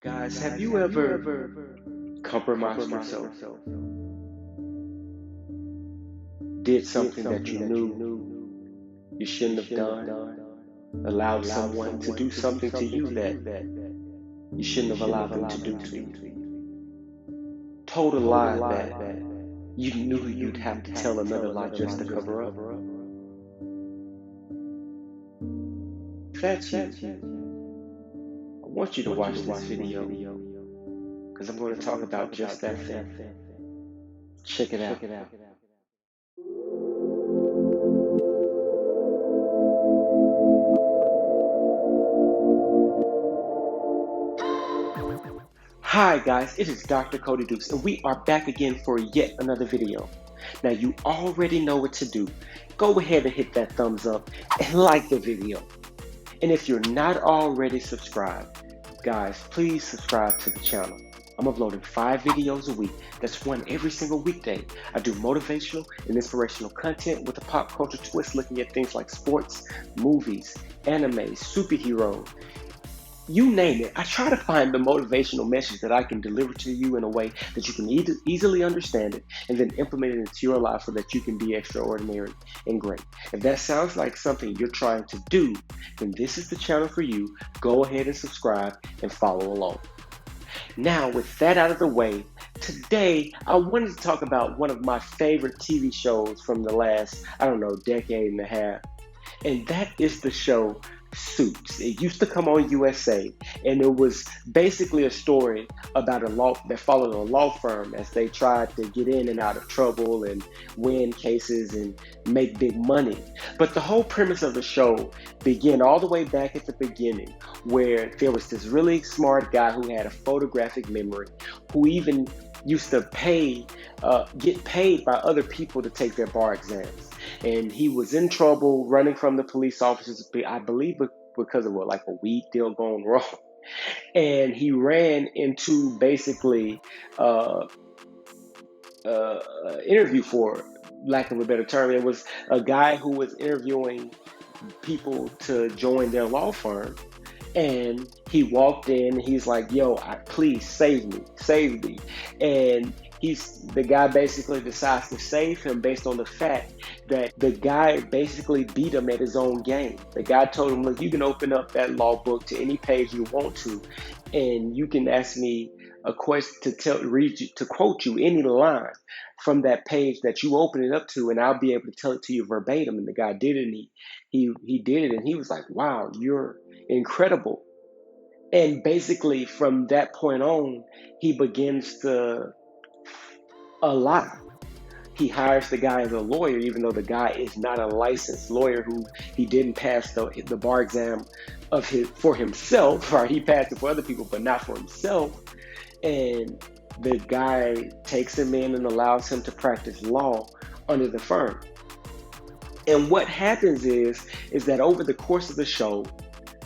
Guys, have you ever compromised yourself? Did something that you knew you shouldn't have done? Allowed someone to do something to you that you shouldn't have allowed them to do to you? Told a lie that you knew you'd have to tell another lie just to cover up? If that's you, I want you to watch this video because I'm going to talk about just that thing. Check it out. Hi guys, it is Dr. Cody Dukes, and we are back again for yet another video. Now you already know what to do. Go ahead and hit that thumbs up and like the video. And if you're not already subscribed, guys, please subscribe to the channel. I'm uploading 5 videos a week. That's one every single weekday. I do motivational and inspirational content with a pop culture twist, looking at things like sports, movies, anime, superheroes. You name it. I try to find the motivational message that I can deliver to you in a way that you can easily understand it and then implement it into your life so that you can be extraordinary and great. If that sounds like something you're trying to do, then this is the channel for you. Go ahead and subscribe and follow along. Now, with that out of the way, today I wanted to talk about one of my favorite TV shows from the last, decade and a half. And that is the show Suits. It used to come on USA, and it was basically a story about a law that followed a law firm as they tried to get in and out of trouble and win cases and make big money. But the whole premise of the show began all the way back at the beginning, where there was this really smart guy who had a photographic memory, who even used to get paid by other people to take their bar exams. And he was in trouble running from the police officers, I believe because of like a weed deal going wrong. And he ran into basically interview, for lack of a better term. It was a guy who was interviewing people to join their law firm. And he walked in and he's like, yo, please save me. And the guy basically decides to save him based on the fact that the guy basically beat him at his own game. The guy told him, look, you can open up that law book to any page you want to, and you can ask me a question to quote you any line from that page that you open it up to, and I'll be able to tell it to you verbatim. And the guy did it, and he did it, and he was like, wow, you're incredible. And basically from that point on, he begins to lie. He hires the guy as a lawyer, even though the guy is not a licensed lawyer, who he didn't pass the bar exam for himself, right? He passed it for other people, but not for himself. And the guy takes him in and allows him to practice law under the firm. And what happens is that over the course of the show,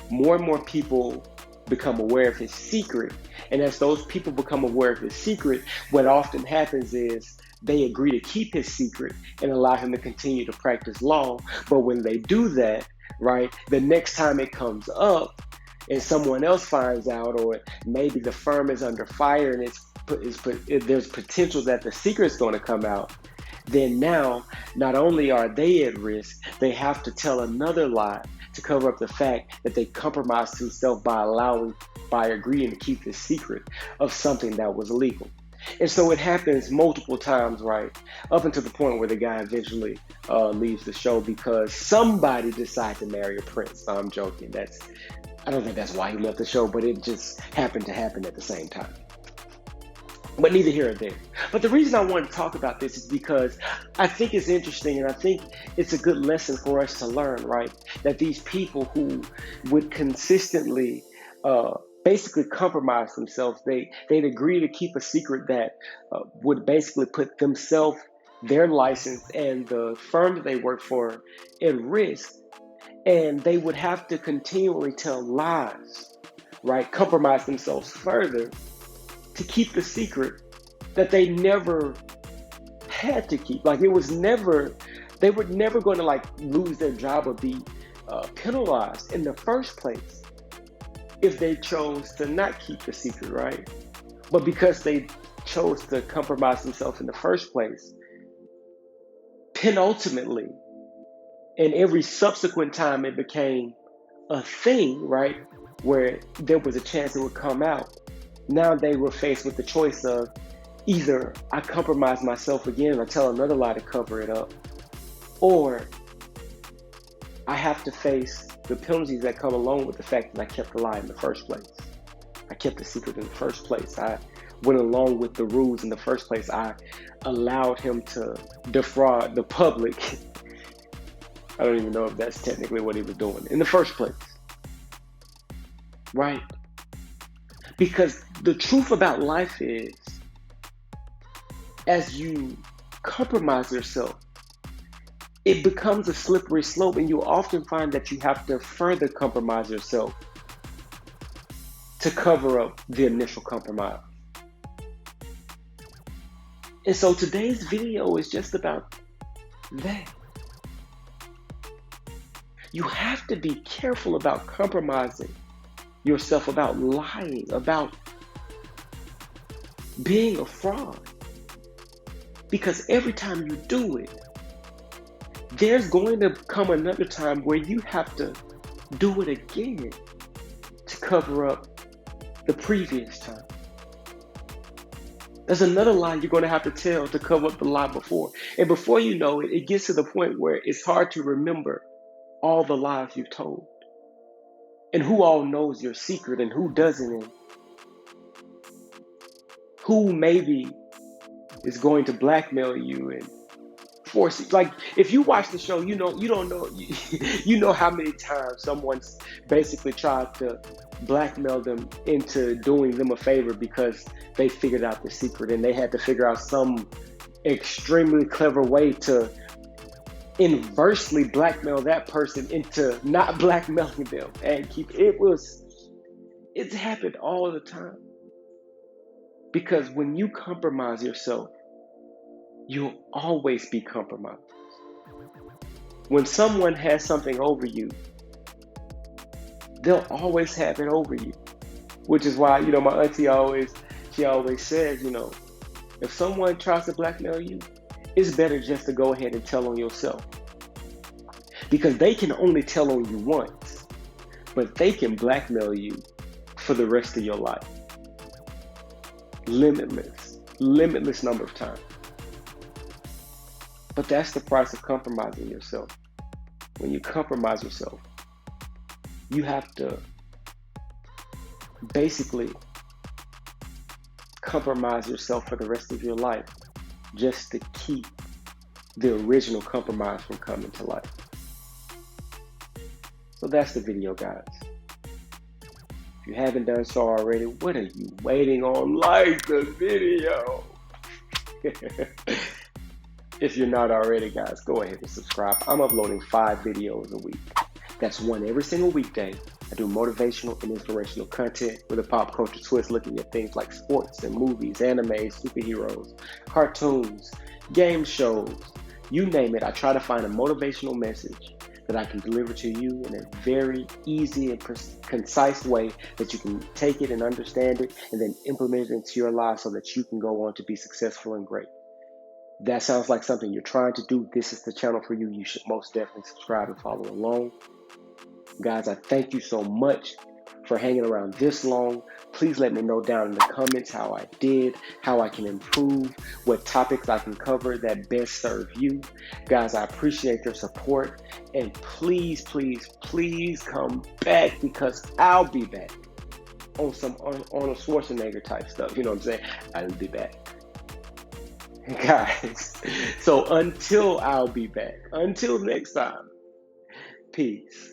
more and more people become aware of his secret. And as those people become aware of his secret, what often happens is they agree to keep his secret and allow him to continue to practice law. But when they do that, right, the next time it comes up and someone else finds out, or maybe the firm is under fire and there's potential that the secret is going to come out, then now not only are they at risk, they have to tell another lie to cover up the fact that they compromised himself by agreeing to keep the secret of something that was illegal. And so it happens multiple times, right? Up until the point where the guy eventually leaves the show because somebody decided to marry a prince. I'm joking. I don't think that's why he left the show, but it just happened to happen at the same time. But neither here or there. But the reason I want to talk about this is because I think it's interesting, and I think it's a good lesson for us to learn, right? That these people who would consistently basically compromise themselves, they'd agree to keep a secret that would basically put themselves, their license, and the firm that they work for at risk. And they would have to continually tell lies, right? Compromise themselves further to keep the secret that they never had to keep. Like, they were never going to lose their job or be penalized in the first place. if they chose to not keep the secret, right? But because they chose to compromise themselves in the first place, penultimately, and every subsequent time it became a thing, right, where there was a chance it would come out, now they were faced with the choice of either I compromise myself again and I tell another lie to cover it up, or I have to face the penalties that come along with the fact that I kept the lie in the first place. I kept the secret in the first place. I went along with the rules in the first place. I allowed him to defraud the public. I don't even know if that's technically what he was doing in the first place, right? Because the truth about life is, as you compromise yourself, it becomes a slippery slope, and you'll often find that you have to further compromise yourself to cover up the initial compromise. And so today's video is just about that. You have to be careful about compromising yourself, about lying, about being a fraud. Because every time you do it, there's going to come another time where you have to do it again to cover up the previous time. There's another lie you're going to have to tell to cover up the lie before. And before you know it, it gets to the point where it's hard to remember all the lies you've told, and who all knows your secret and who doesn't, and who maybe is going to blackmail you and force you. Like, if you watch the show, you don't know, you know how many times someone's basically tried to blackmail them into doing them a favor because they figured out the secret, and they had to figure out some extremely clever way to inversely blackmail that person into not blackmailing them and it's happened all the time. Because when you compromise yourself, you'll always be compromised. When someone has something over you, they'll always have it over you. Which is why, my auntie always says, if someone tries to blackmail you, it's better just to go ahead and tell on yourself. Because they can only tell on you once, but they can blackmail you for the rest of your life. Limitless number of times. But that's the price of compromising yourself. When you compromise yourself, you have to basically compromise yourself for the rest of your life just to keep the original compromise from coming to life. So that's the video, guys. If you haven't done so already, what are you waiting on? Like the video. If you're not already, guys, go ahead and subscribe. I'm uploading 5 videos a week. That's one every single weekday. I do motivational and inspirational content with a pop culture twist, looking at things like sports and movies, anime, superheroes, cartoons, game shows, you name it. I try to find a motivational message that I can deliver to you in a very easy and concise way that you can take it and understand it and then implement it into your life so that you can go on to be successful and great. That sounds like something you're trying to do. This is the channel for you. You should most definitely subscribe and follow along. Guys, I thank you so much for hanging around this long. Please let me know down in the comments how I did, how I can improve, what topics I can cover that best serve you. Guys, I appreciate your support. And please, please, please come back, because I'll be back on a Schwarzenegger type stuff. You know what I'm saying? I'll be back. Guys, so until next time, peace.